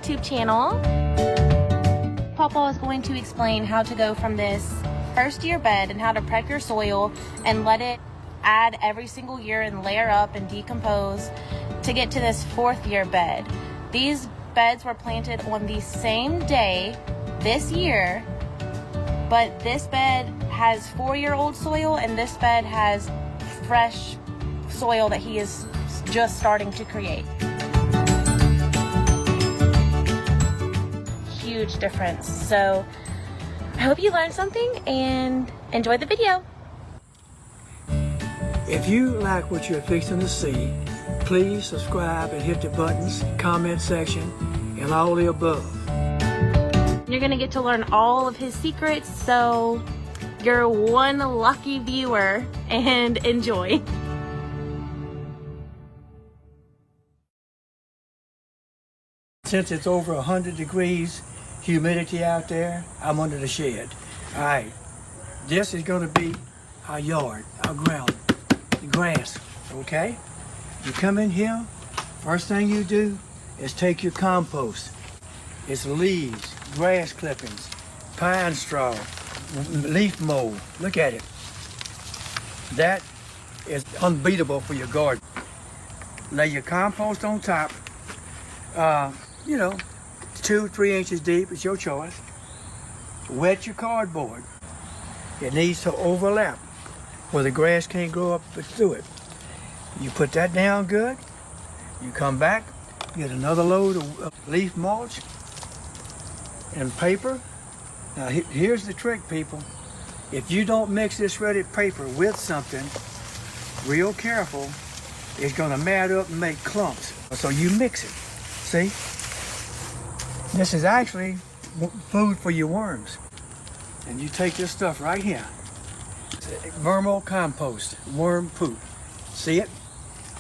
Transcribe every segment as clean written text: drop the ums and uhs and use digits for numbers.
YouTube channel. Pawpaw is going to explain how to go from this first year bed and how to prep your soil and let it add every single year and layer up and decompose to get to this fourth year bed. These beds were planted on the same day this year, but this bed has 4-year-old soil and this bed has fresh soil that he is just starting to create. Huge difference. So I hope you learned something and enjoy the video. If you like what you're fixing to see, please subscribe and hit the buttons, comment section, and all the above. You're gonna get to learn all of his secrets, so you're one lucky viewer, and enjoy. Since it's over 100 degrees humidity out there, I'm under the shed. All right, this is gonna be our yard, our ground, the grass, okay? You come in here, first thing you do is take your compost. It's leaves, grass clippings, pine straw, leaf mold. Look at it. That is unbeatable for your garden. Lay your compost on top, 2-3 inches deep, it's your choice. Wet your cardboard. It needs to overlap where the grass can't grow up through it. You put that down good, you come back, get another load of leaf mulch and paper. Now here's the trick, people. If you don't mix this shredded paper with something real careful, it's gonna mat up and make clumps. So you mix it, see? This is actually food for your worms. And you take this stuff right here. Vermicompost, worm poop. See it?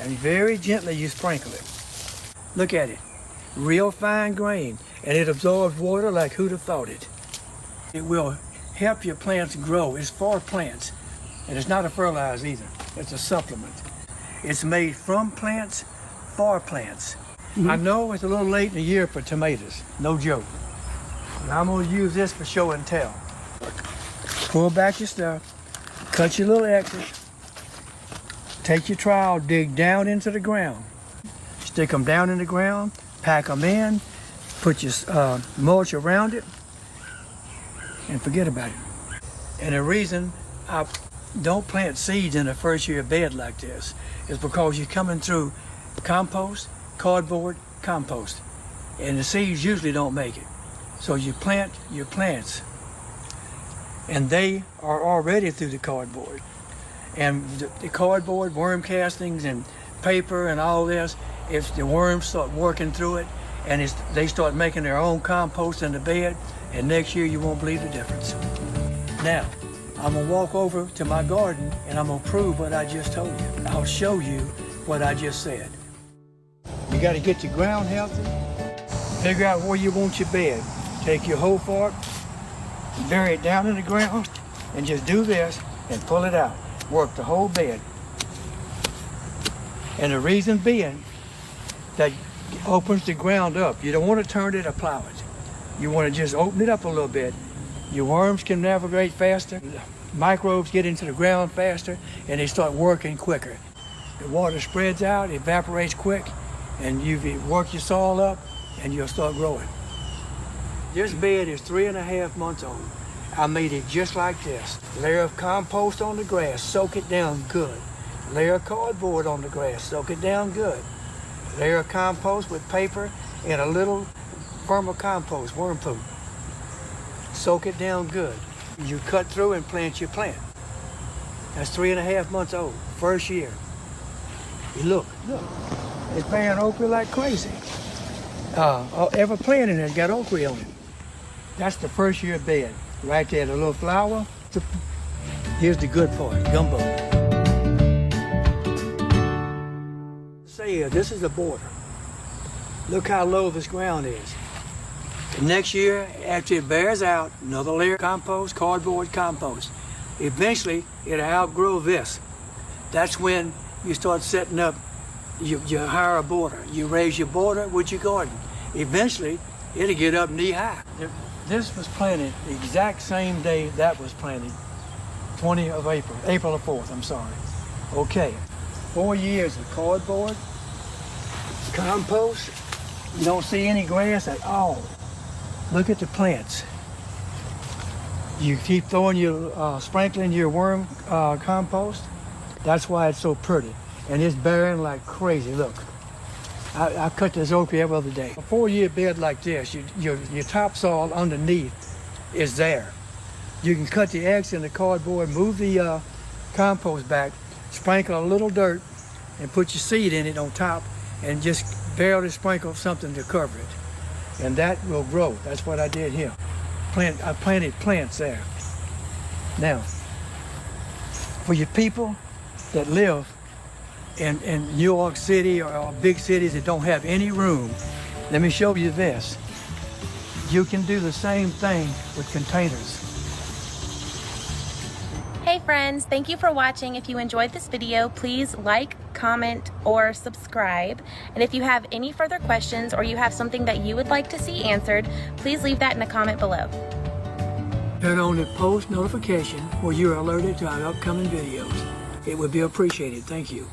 And very gently you sprinkle it. Look at it. Real fine grain. And it absorbs water like who'd have thought it. It will help your plants grow. It's for plants. And it's not a fertilizer either. It's a supplement. It's made from plants for plants. Mm-hmm. I know it's a little late in the year for tomatoes. No joke. But I'm going to use this for show and tell. Pull back your stuff. Cut your little exits. Take your trowel, dig down into the ground. Stick them down in the ground, pack them in, put your mulch around it, and forget about it. And the reason I don't plant seeds in a first year bed like this is because you're coming through compost, cardboard, compost, and the seeds usually don't make it. So you plant your plants, and they are already through the cardboard. And the cardboard, worm castings, and paper, and all this, if the worms start working through it, and they start making their own compost in the bed, and next year you won't believe the difference. Now, I'm gonna walk over to my garden, and I'm gonna prove what I just told you. I'll show you what I just said. You gotta get your ground healthy, figure out where you want your bed. Take your hoe fork, bury it down in the ground, and just do this, and pull it out. Work the whole bed. And the reason being that opens the ground up. You don't want to turn it or plow it. You want to just open it up a little bit. Your worms can navigate faster, microbes get into the ground faster, and they start working quicker. The water spreads out, evaporates quick, and you work your soil up, and you'll start growing. This bed is 3.5 months old. I made it just like this. Layer of compost on the grass, soak it down good. Layer of cardboard on the grass, soak it down good. Layer of compost with paper and a little vermicompost, worm poop. Soak it down good. You cut through and plant your plant. That's 3.5 months old, first year. Look, it's bearing okra like crazy. Every plant in there's got okra on it. That's the first year bed. Right there, the little flower. Here's the good part, gumbo. Say this is the border. Look how low this ground is. The next year, after it bears out, another layer of compost, cardboard compost. Eventually, it'll outgrow this. That's when you start setting up your higher border. You raise your border with your garden. Eventually, it'll get up knee high. This was planted the exact same day that was planted, 20th of April, April the 4th, I'm sorry. Okay, 4 years of cardboard, compost. You don't see any grass at all. Look at the plants. You keep throwing your, sprinkling your worm compost. That's why it's so pretty. And it's bearing like crazy, look. I cut this okra every other day. A 4-year bed like this, your topsoil underneath is there. You can cut the eggs in the cardboard, move the compost back, sprinkle a little dirt, and put your seed in it on top, and just barely sprinkle something to cover it. And that will grow. That's what I did here. I planted plants there. Now, for your people that live in New York City or big cities that don't have any room, let me show you this. You can do the same thing with containers. Hey friends, thank you for watching. If you enjoyed this video, please like, comment, or subscribe. And if you have any further questions or you have something that you would like to see answered, please leave that in a comment below. Turn on the post notification where you're alerted to our upcoming videos. It would be appreciated. Thank you.